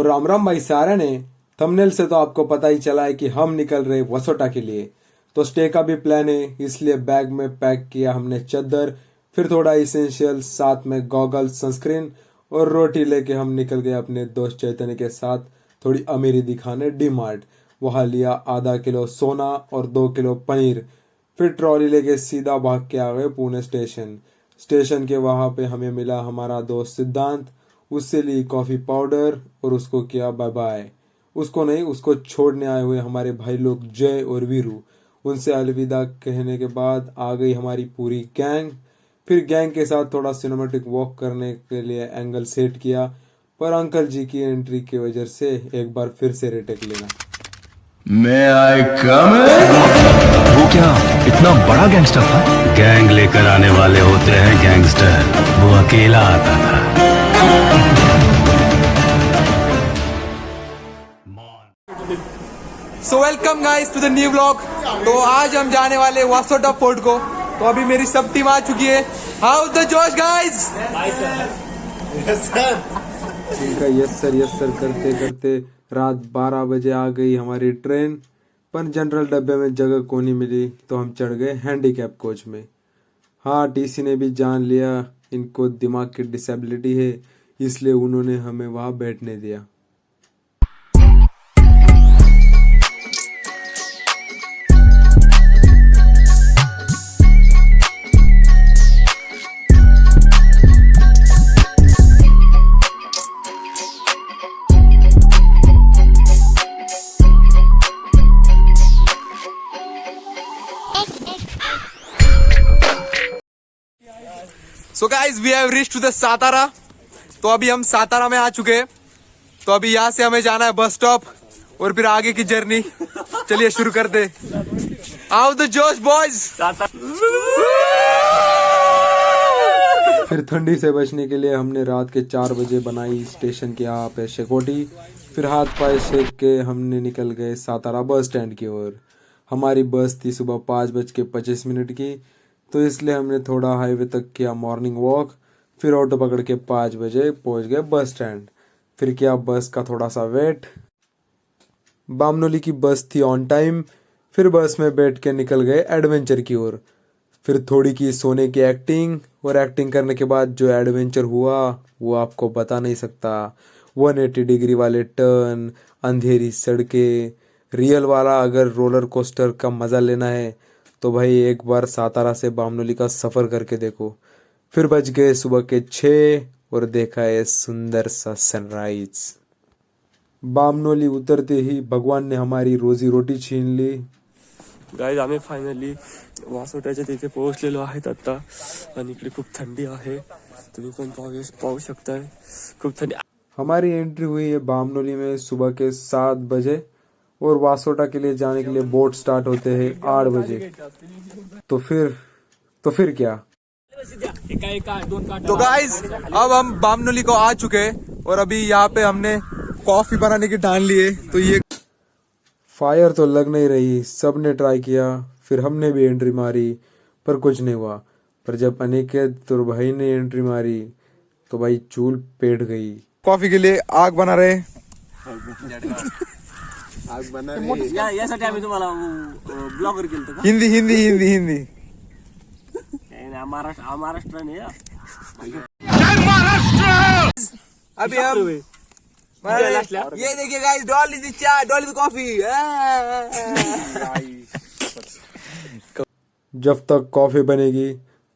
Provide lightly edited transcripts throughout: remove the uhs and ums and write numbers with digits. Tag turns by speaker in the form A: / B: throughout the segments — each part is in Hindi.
A: राम राम भाई सारे ने। थंबनेल से तो आपको पता ही चला है कि हम निकल रहे वसोटा के लिए। तो स्टे का भी प्लान है, इसलिए बैग में पैक किया हमने चादर, फिर थोड़ा इसेंशियल, साथ में गॉगल्स, सनस्क्रीन और रोटी लेके हम निकल गए अपने दोस्त चैतन्य के साथ थोड़ी अमीरी दिखाने डी मार्ट। वहां लिया आधा किलो सोना और 2 किलो पनीर। फिर ट्रॉली लेके सीधा भाग के आ गए पुणे स्टेशन के वहां पे हमें मिला हमारा दोस्त सिद्धांत। उससे ली कॉफी पाउडर और उसको किया बाय बाय। उसको नहीं, उसको छोड़ने आए हुए हमारे भाई लोग जय और वीरू। उनसे अलविदा कहने के बाद आ गई हमारी पूरी गैंग। फिर गैंग के साथ थोड़ा सिनेमेटिक वॉक करने के लिए एंगल सेट किया, पर अंकल जी की एंट्री की वजह से एक बार फिर से रिटेक लेना।
B: May I come in? वो क्या इतना बड़ा गैंगस्टर था?
C: गैंग लेकर आने वाले होते हैं गैंगस्टर, वो अकेला आता था।
A: So welcome guys to the new vlog. तो आज हम जाने वाले वासोटा फोर्ट को। तो अभी मेरी सब टीम आ चुकी है। हाउ द जोश गाइस? ठीक है, यस सर करते करते रात 12 बजे आ गई हमारी ट्रेन। पर जनरल डब्बे में जगह को नहीं मिली तो हम चढ़ गए हैंडीकैप कोच में। हाँ, टीसी ने भी जान लिया इनको दिमाग की डिसेबिलिटी है, इसलिए उन्होंने हमें वहाँ बैठने दिया। So guys we have reached to the Satara. तो अभी हम सातारा में आ चुके हैं। तो अभी यहाँ से हमें जाना है बस स्टॉप और फिर आगे की जर्नी। चलिए शुरू करते। आओ द जोश बॉयज। फिर ठंडी से बचने के लिए हमने रात के 4 बजे बनाई स्टेशन के यहाँ पे शेकोटी। फिर हाथ पाए सेक के हमने निकल गए सातारा बस स्टैंड की ओर। हमारी बस थी सुबह 5:25 की, तो इसलिए हमने थोड़ा हाईवे तक किया मॉर्निंग वॉक। फिर ऑटो पकड़ के 5 बजे पहुंच गए बस स्टैंड। फिर किया बस का थोड़ा सा वेट। बामनोली की बस थी ऑन टाइम। फिर बस में बैठ के निकल गए एडवेंचर की ओर। फिर थोड़ी की सोने की एक्टिंग, और एक्टिंग करने के बाद जो एडवेंचर हुआ वो आपको बता नहीं सकता। 180 डिग्री वाले टर्न, अंधेरी सड़कें, रियल वाला अगर रोलर कोस्टर का मजा लेना है तो भाई एक बार सातारा से बामनोली का सफर करके देखो। फिर बज गए सुबह के 6 और देखा है सुंदर सा सनराइज। बामनोली उतरते ही भगवान ने हमारी रोजी रोटी छीन ली।
D: गाइज आम्ही फायनली वासोट्याच्या तिथे पोहोचलेलो आहेत आता, आणि इकडे खूप थंडी आहे, तुम्ही पण पाहू शकताय, खूप थंडी।
A: हमारी एंट्री हुई है बामनोली में सुबह के 7 बजे और वासोटा के लिए जाने के लिए बोट स्टार्ट होते हैं 8 बजे। तो फिर क्या? तो गाइज अब हम बामनोली को आ चुके हैं और अभी यहाँ पे हमने कॉफी बनाने की ठान ली है। तो ये फायर तो लग नहीं रही, सबने ट्राई किया, फिर हमने भी एंट्री मारी पर कुछ नहीं हुआ। पर जब अनिकेत और भाई ने एंट्री मारी तो भाई चूल पेट गई। कॉफी के लिए आग बना रहे।
D: यासाठी आम्ही तुम्हाला ब्लॉगर केलं का?
A: हिंदी
D: महाराष्ट्राने
A: अभी हम ये देखिए गाइस, डॉली दी चाय, डॉली दी कॉफी। जब तक कॉफी बनेगी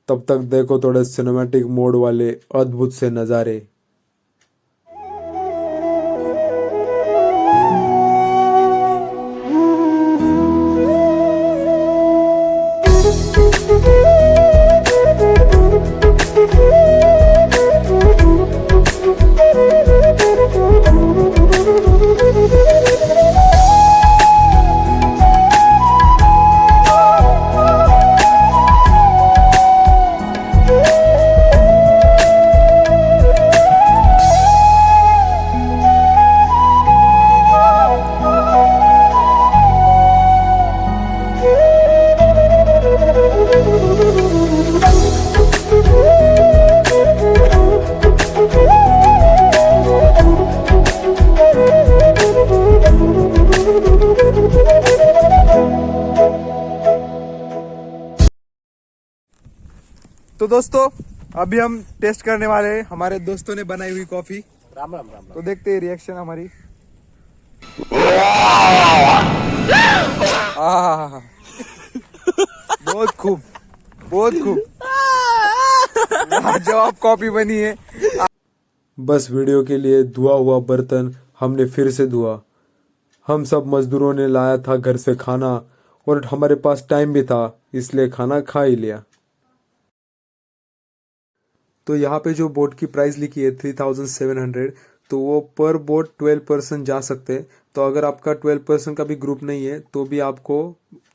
A: तब तक देखो थोड़े सिनेमैटिक मोड वाले अद्भुत से नजारे। तो दोस्तों अभी हम टेस्ट करने वाले हैं हमारे दोस्तों ने बनाई हुई कॉफी।
D: राम राम राम
A: तो देखते हैं रिएक्शन हमारी। आहा, बहुत खूब, बहुत खूब, लाजवाब कॉफी बनी है। बस वीडियो के लिए धुआ हुआ बर्तन हमने फिर से धुआ। हम सब मजदूरों ने लाया था घर से खाना और हमारे पास टाइम भी था, इसलिए खाना खा ही लिया। तो यहाँ पे जो बोट की प्राइस लिखी है 3700, तो वो पर बोट 12% जा सकते हैं। तो अगर आपका 12% का भी ग्रुप नहीं है तो भी आपको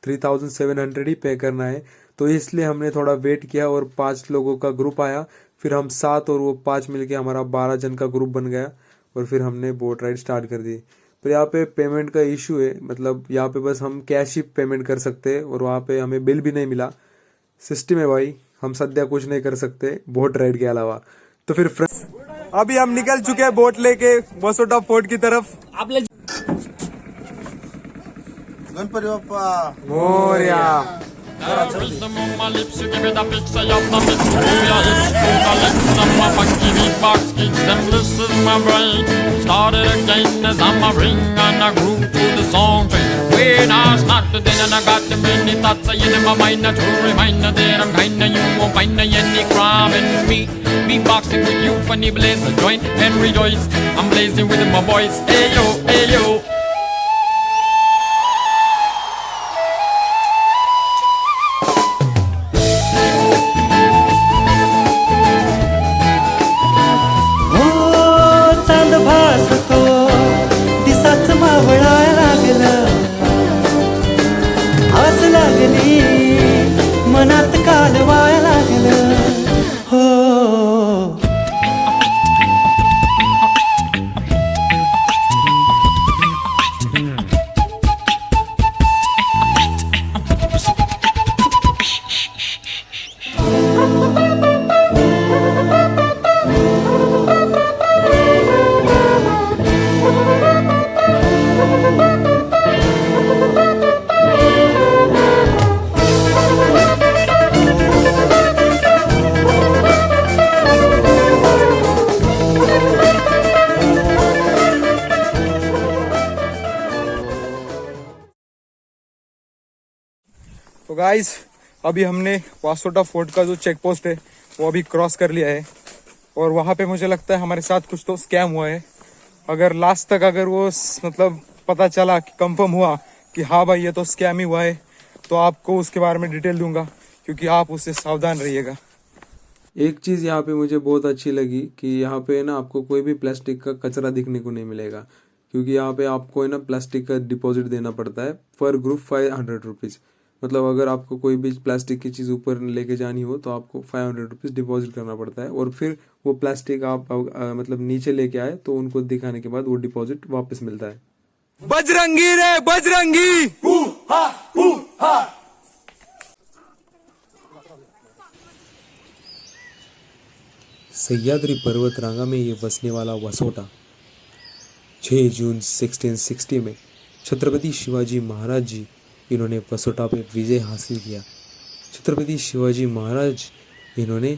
A: 3700 ही पे करना है। तो इसलिए हमने थोड़ा वेट किया और 5 लोगों का ग्रुप आया, फिर हम 7 और वो 5 मिलके हमारा 12 जन का ग्रुप बन गया और फिर हमने बोट राइड स्टार्ट कर दी। पर यहाँ पे पेमेंट का इशू है, मतलब यहाँ पे बस हम कैश ही पेमेंट कर सकते हैं और वहाँ पे हमें बिल भी नहीं मिला। सिस्टम है भाई, हम सद्या कुछ नहीं कर सकते बोट राइड के अलावा। तो फिर अभी हम निकल चुके हैं बोट लेके वसोटा फोर्ट की तरफ।
E: Ganpati Bappa
A: Morya.
F: Rhythm on my lips, you give it a fix, I have the mix. Oh yeah, it's cool, the legs and my funky beatbox kicks them, this is my brain. Started again as I'm a ring and I groove to the song train. When I start to then and I got the many thoughts in my mind to remind that I'm kinda, you won't find any crime in me. Beatboxing with you, funny blaze, join and rejoice. I'm blazing with my boys, ayo, ayo.
G: मनात कालवाया लागलं हो.
A: तो गाइस अभी हमने वासोटा फोर्ट का जो चेक पोस्ट है वो अभी क्रॉस कर लिया है और वहाँ पे मुझे लगता है हमारे साथ कुछ तो स्कैम हुआ है। अगर लास्ट तक अगर वो मतलब पता चला कि कंफर्म हुआ कि हाँ भाई ये तो स्कैम ही हुआ है तो आपको उसके बारे में डिटेल दूंगा, क्योंकि आप उससे सावधान रहिएगा। एक चीज़ यहाँ पे मुझे बहुत अच्छी लगी कि यहाँ पे ना आपको कोई भी प्लास्टिक का कचरा दिखने को नहीं मिलेगा, क्योंकि यहाँ पे आपको है ना प्लास्टिक का डिपॉजिट देना पड़ता है पर ग्रुप 500 रुपीज़। मतलब अगर आपको कोई भी प्लास्टिक की चीज़ ऊपर लेके जानी हो तो आपको 500 रुपीज़ डिपॉजिट करना पड़ता है और फिर वो प्लास्टिक आप मतलब नीचे लेके आए तो उनको दिखाने के बाद वो डिपॉजिट वापस मिलता है। बजरंगी रे बजरंगी, सह्याद्री पर्वत रांगा में ये बसने वाला वसोटा 6 जून 1660 में छत्रपति शिवाजी महाराज जी इन्होंने वसोटा पे विजय हासिल किया। छत्रपति शिवाजी महाराज इन्होंने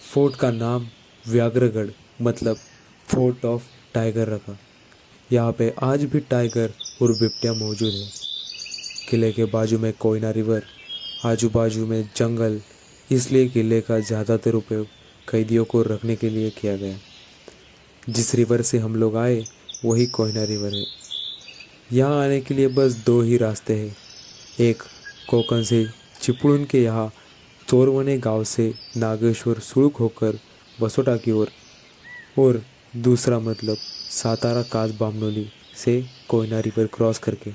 A: फोर्ट का नाम व्याघ्रगढ़ मतलब फोर्ट ऑफ टाइगर रखा। यहाँ पे आज भी टाइगर और बिबटिया मौजूद है। किले के बाजू में कोयना रिवर, आजू बाजू में जंगल, इसलिए किले का ज़्यादातर उपयोग कैदियों को रखने के लिए किया गया। जिस रिवर से हम लोग आए वही कोयना रिवर है। यहाँ आने के लिए बस 2 ही रास्ते हैं, एक कोकण से चिपळूण के यहाँ चोरवने गांव से नागेश्वर सुलूक होकर वसोटा की ओर और दूसरा मतलब सातारा कास बामनोली से कोयना रिवर क्रॉस करके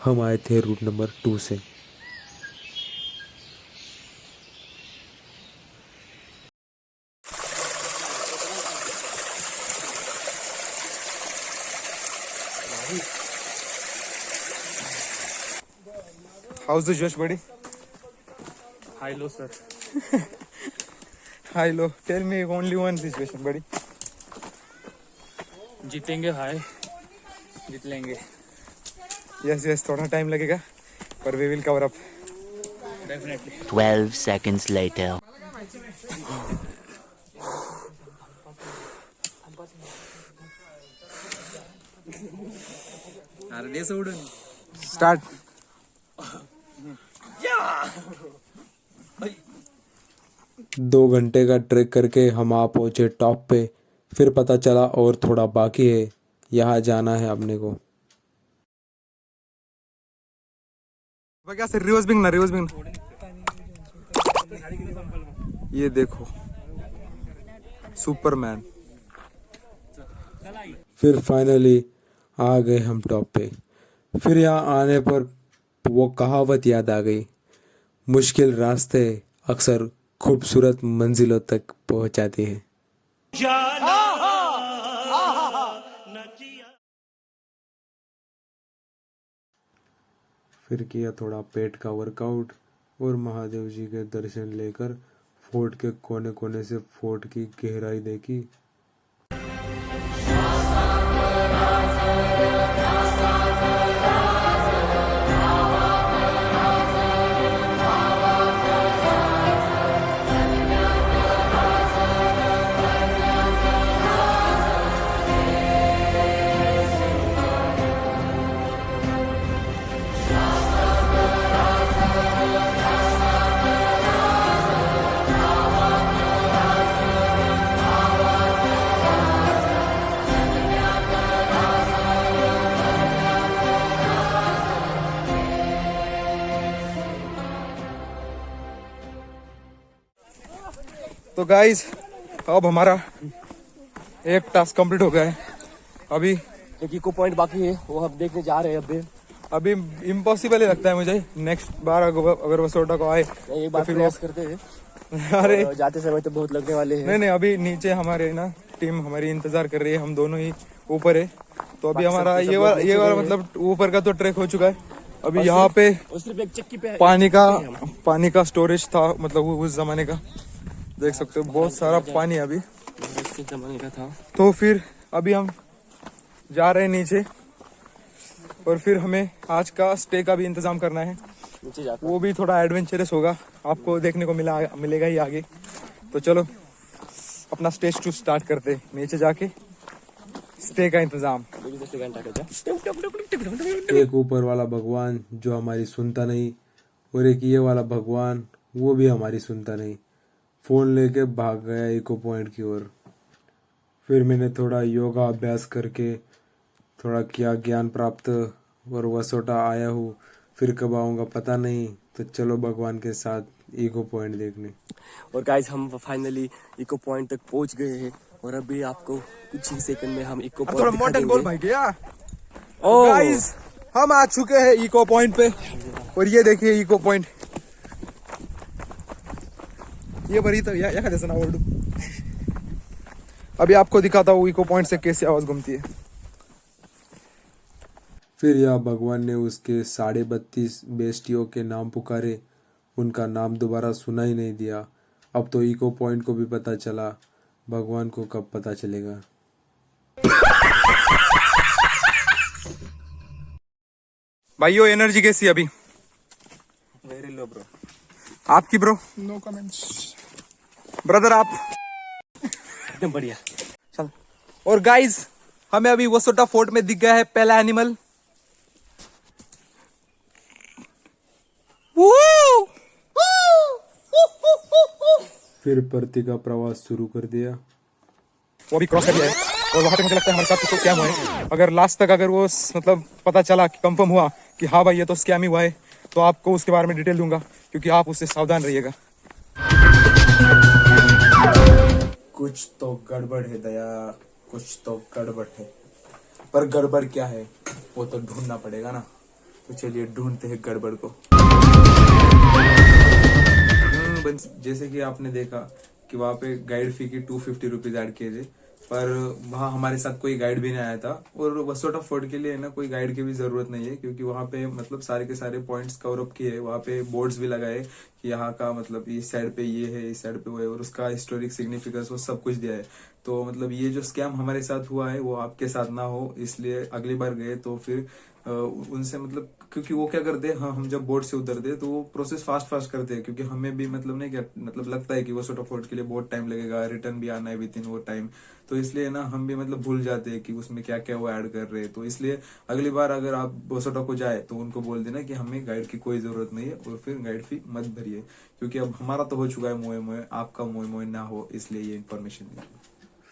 A: हम आए थे रूट नंबर 2 से। How's the Josh, buddy?
D: Hi, low, sir.
A: Hi, low. Tell me only one situation, buddy.
D: जीतेंगे हाय, जीत लेंगे।
A: Yes, थोड़ा टाइम लगेगा पर we will cover up.
D: Definitely.
G: 12 seconds later.
A: Start. दो घंटे का ट्रैक करके हम आ पहुंचे टॉप पे। फिर पता चला और थोड़ा बाकी है, यहाँ जाना है अपने को। ये देखो सुपरमैन। फिर फाइनली आ गए हम टॉप पे। फिर यहाँ आने पर वो कहावत याद आ गई, मुश्किल रास्ते अक्सर खूबसूरत मंजिलों तक पहुंचाते हैं। फिर किया थोड़ा पेट का वर्कआउट और महादेव जी के दर्शन लेकर फोर्ट के कोने कोने से फोर्ट की गहराई देखी। तो गाइस अब हमारा एक टास्क कंप्लीट हो गया है। अभी
D: एक इको पॉइंट बाकी है, वो हम देखने जा रहे हैं।
A: अभी इम्पॉसिबल ही लगता है मुझे। नेक्स्ट बार अगर वसोटा को आए
D: एक बार
A: तो फिर
D: प्रयास करते हैं।
A: अरे
D: जाते समय तो बहुत लगने वाले हैं।
A: नहीं, अभी नीचे हमारे ना टीम हमारी इंतजार कर रही है। हम दोनों ही ऊपर है, तो अभी हमारा ये वाला मतलब ऊपर का तो ट्रैक हो चुका है। अभी यहाँ पे
D: सिर्फ एक चक्की पे
A: पानी का स्टोरेज था, मतलब उस जमाने का, देख सकते हो बहुत सारा पानी अभी
D: जमाने का था।
A: तो फिर अभी हम जा रहे हैं नीचे, और फिर हमें आज का स्टे का भी इंतजाम करना है।
D: नीचे जाकर
A: वो भी थोड़ा एडवेंचरस होगा, आपको देखने को मिलेगा ही आगे। तो चलो अपना स्टेज टू स्टार्ट करते हैं, नीचे जाके स्टे का इंतजाम। एक ऊपर वाला भगवान जो हमारी सुनता नहीं, और एक ये वाला भगवान वो भी हमारी सुनता नहीं, फोन लेके भाग गया इको पॉइंट की ओर। फिर मैंने थोड़ा योगा अभ्यास करके थोड़ा किया ज्ञान प्राप्त, और वसोटा आया हूँ। फिर कब आऊँगा पता नहीं, तो चलो भगवान के साथ इको पॉइंट देखने।
D: और गाइस हम फाइनली इको पॉइंट तक पहुंच गए हैं, और अभी आपको कुछ ही सेकंड में हम इको पॉइंट दिखा देंगे।
A: गाइस हम आ चुके हैं इको पॉइंट पे, और ये देखिए इको पॉइंट। ये बड़ी तो या कैसे ना ओल्ड। अभी आपको दिखाता हूँ इको पॉइंट से कैसे आवाज घूमती है। फिर यह भगवान ने उसके 32.5 बेस्टियों के नाम पुकारे, उनका नाम दोबारा सुना ही नहीं दिया। अब तो इको पॉइंट को भी पता चला, भगवान को कब पता चलेगा। भाइयों एनर्जी कैसी अभी?
E: Very low bro.
A: आपकी ब्रो?
E: No comments.
A: ब्रदर आप?
D: एकदम बढ़िया।
A: चल। और गाइस हमें अभी वसोटा फोर्ट में दिख गया है पहला एनिमल। फिर परती का प्रवास शुरू कर दिया। वो अभी क्रॉस कर दिया है, और वहां पे मुझे लगता है हमारे साथ कुछ स्कैम हुआ है। अगर लास्ट तक अगर वो मतलब पता चला कि कंफर्म हुआ कि हाँ भाई ये तो स्कैम ही हुआ है, तो आपको उसके बारे में डिटेल दूंगा, क्योंकि आप उससे सावधान रहिएगा। कुछ तो गड़बड़ है दया, कुछ तो गड़बड़ है, पर गड़बड़ क्या है वो तो ढूंढना पड़ेगा ना। तो चलिए ढूंढते हैं गड़बड़ को। जैसे कि आपने देखा कि वहाँ पे गाइड फी की 250 रुपीज ऐड किए थे, पर वहाँ हमारे साथ कोई गाइड भी नहीं आया था। और वसोटा फोर्ट के लिए ना कोई गाइड की भी जरूरत नहीं है, क्योंकि वहाँ पे मतलब सारे के सारे पॉइंट्स कवर अप किए। वहाँ पे बोर्ड्स भी लगाए कि यहाँ का मतलब इस साइड पे ये है, इस साइड पे वो है, और उसका हिस्टोरिक सिग्निफिकेंस वो सब कुछ दिया है। तो मतलब ये जो स्कैम हमारे साथ हुआ है वो आपके साथ ना हो, इसलिए अगली बार गए तो फिर उनसे मतलब, क्योंकि वो क्या करते हैं, हाँ, हम जब बोट से उतरते तो वो प्रोसेस फास्ट करते हैं, क्योंकि हमें भी मतलब नहीं क्या मतलब लगता है कि वो सोटा फोर्ट के लिए बहुत टाइम लगेगा, रिटर्न भी आना है विद इन वो टाइम, तो इसलिए ना हम भी मतलब भूल जाते हैं कि उसमें क्या क्या वो ऐड कर रहे हैं। तो इसलिए अगली बार अगर आप बोसोटा को जाए तो उनको बोल देना कि हमें गाइड की कोई जरूरत नहीं है, और फिर गाइड फी मत भरिए, क्योंकि अब हमारा तो हो चुका है मोए मोए, आपका मोए मोए ना हो, इसलिए ये इन्फॉर्मेशन दी।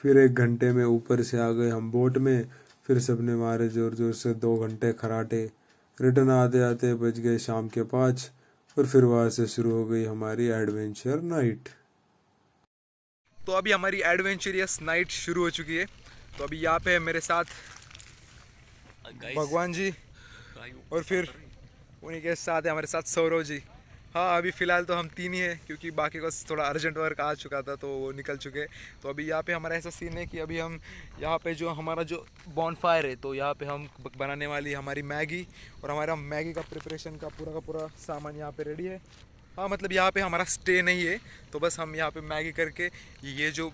A: फिर 1 घंटे में ऊपर से आ गए हम बोट में, फिर सबने मारे जोर जोर से 2 घंटे खराटे, रिटर्न आते आते बज गए शाम के 5, और फिर वहां से शुरू हो गई हमारी एडवेंचर नाइट। तो अभी हमारी एडवेंचरियस नाइट शुरू हो चुकी है। तो अभी यहाँ पे है मेरे साथ भगवान जी, और फिर उन्हीं के साथ है हमारे साथ सौरव जी। हाँ, अभी फ़िलहाल तो हम 3 ही हैं, क्योंकि बाकी को थोड़ा अर्जेंट वर्क आ चुका था तो वो निकल चुके। तो अभी यहाँ पे हमारा ऐसा सीन है कि अभी हम यहाँ पे जो हमारा जो बॉनफायर है, तो यहाँ पे हम बनाने वाली हमारी मैगी, और हमारा मैगी का प्रिपरेशन का पूरा सामान यहाँ पे रेडी है। हाँ, मतलब यहाँ पे हमारा स्टे नहीं है, तो बस हम यहाँ पे मैगी करके ये जो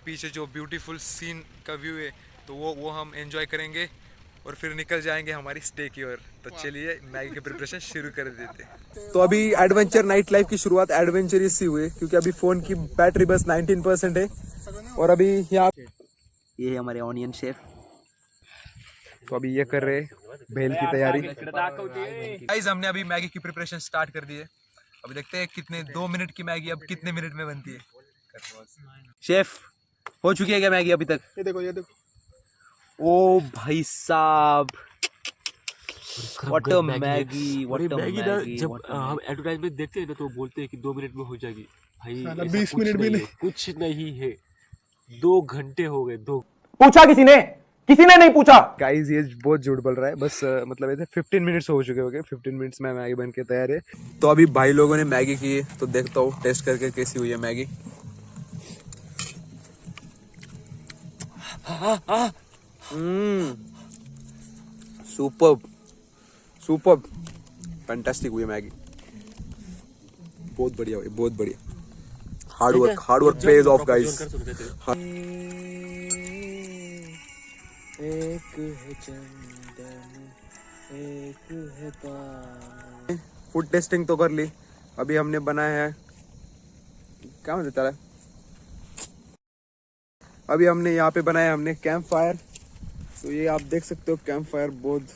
A: पीछे जो ब्यूटीफुल सीन का व्यू है तो वो हम एंजॉय करेंगे, और फिर निकल जाएंगे हमारी स्टे की ओर। तो चलिए मैगी की प्रिपरेशन शुरू कर देते हैं। तो अभी एडवेंचर नाइट लाइफ की शुरुआत एडवेंचरस सी हुई, क्योंकि अभी फ़ोन की बैटरी बस 19% है, और अभी यहाँ
H: ये है हमारे ऑनियन शेफ।
A: तो अभी ये कर रहे भेल की तैयारी। गाइस, हमने अभी मैगी की प्रिपरेशन स्टार्ट कर दी है। अभी देखते हैं कितने 2 मिनट की मैगी अब कितने मिनट में बनती है।
H: शेफ, हो चुकी है क्या मैगी अभी तक?
A: ये देखो।
H: ओ भाई साहब, what a Maggi, what a Maggi.
D: जब हम एडवर्टाइजमेंट देखते हैं ना तो बोलते हैं कि 2 मिनट में हो जाएगी, भाई
E: 20 मिनट भी नहीं,
D: कुछ नहीं है, 2 घंटे हो गए। 2
E: पूछा किसी ने नहीं पूछा।
A: गाइस, ये बहुत झूठ बोल रहा है, बस मतलब ऐसे 15 मिनट्स हो चुके होंगे। 15 मिनट्स में मैगी बन के तैयार है। तो अभी भाई लोगों ने मैगी की है, तो देखता हूँ टेस्ट करके कैसी हुई है मैगी। सुपर्ब फैंटास्टिक हुई है मैगी, बहुत बढ़िया हुई, बहुत बढ़िया। Hard work page of guys.
D: एक है चंदन, एक है पानी।
A: फूड टेस्टिंग तो कर ली। अभी हमने बनाया है, क्या बोलते हैं, अभी हमने यहाँ पे बनाया हमने कैंप फायर। तो ये आप देख सकते हो, कैंप फायर बहुत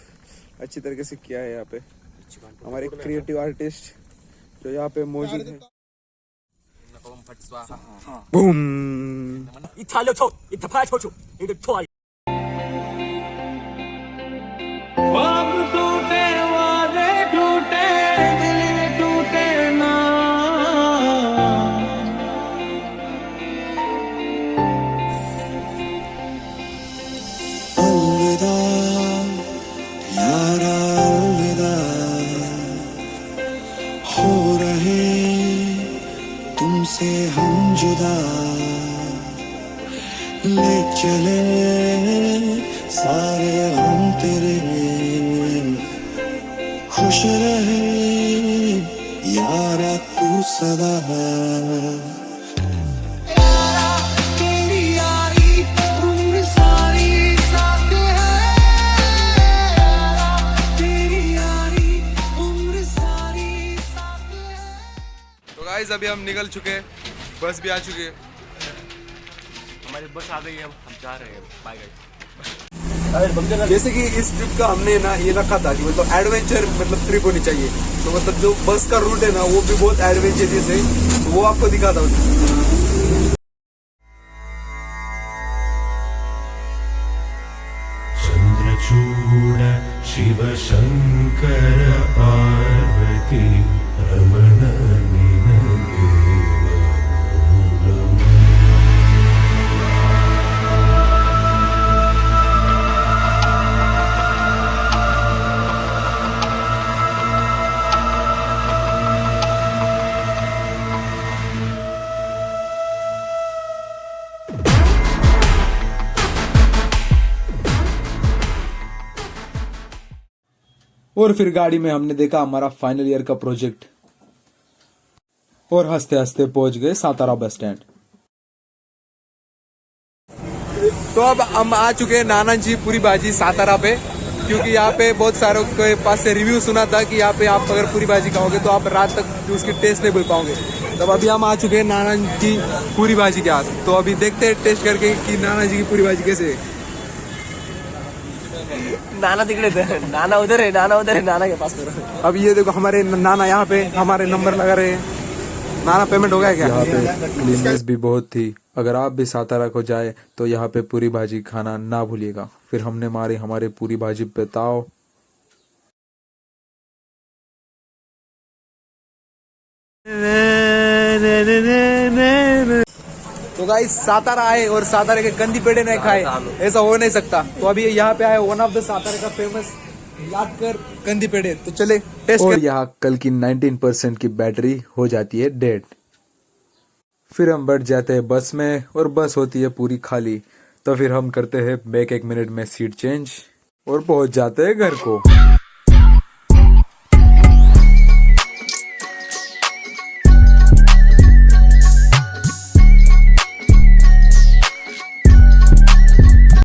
A: अच्छी तरीके से किया है यहाँ पे हमारे क्रिएटिव आर्टिस्ट जो यहाँ पे मौजूद है। बूम।
G: अलविदा यारा, अलविदा, हो रहे तुमसे हम जुदा, ले चले सारे हम तेरे, खुश रहे यारा तू सदा।
A: तो गाइस, अभी हम निकल चुके हैं, बस भी आ चुकी है।
D: हमारी बस आ गई है, हम जा रहे हैं। Bye guys.
A: जैसे कि इस ट्रिप का हमने ना ये रखा था कि मतलब एडवेंचर मतलब ट्रिप होनी चाहिए, तो मतलब जो बस का रूट है ना वो भी बहुत एडवेंचरस है, तो वो आपको दिखाता हूँ।
C: चंद्रचूड शिव शंकर पार्वती रमण निनगे मूलम्।
A: और फिर गाड़ी में हमने देखा हमारा फाइनल ईयर का प्रोजेक्ट, और हंसते हंसते पहुंच गए सातारा बस स्टैंड। तो अब हम आ चुके हैं नाना जी पूरी बाजी सातारा पे, क्योंकि यहाँ पे बहुत सारों के पास से रिव्यू सुना था कि यहाँ पे आप अगर पूरी भाजी खाओगे तो आप रात तक उसकी टेस्ट नहीं भूल पाओगे। तब अभी हम आ चुके हैं नाना की पूरी भाजी के हाथ, तो अभी देखते हैं टेस्ट करके कि नाना जी की पूरी भाजी कैसे है।
H: नाना तिकडे नाना उधर है, नाना उधर है, नाना के पास करो।
A: अब ये देखो हमारे नाना यहाँ पे हमारे नंबर लगा रहे हैं। नाना पेमेंट हो गया क्या? यहाँ पे क्लीननेस भी बहुत थी। अगर आप भी सातारा को जाए तो यहाँ पे पूरी भाजी खाना ना भूलिएगा। फिर हमने मारी हमारे पूरी भाजी पे ताव। तो गाइस सातारा आए और सातारा के गंदी पेड़े नहीं खाए, ऐसा हो नहीं सकता। तो अभी यहाँ पे आए वन ऑफ द सातारा का फेमस यादकर गंदी पेड़े, तो चले टेस्ट कर। यहाँ कल की 19% की बैटरी हो जाती है डेड। फिर हम बैठ जाते हैं बस में और बस होती है पूरी खाली। तो फिर हम करते हैं बैक 1 मिनट में सीट चेंज और पहुंच जाते हैं घर को।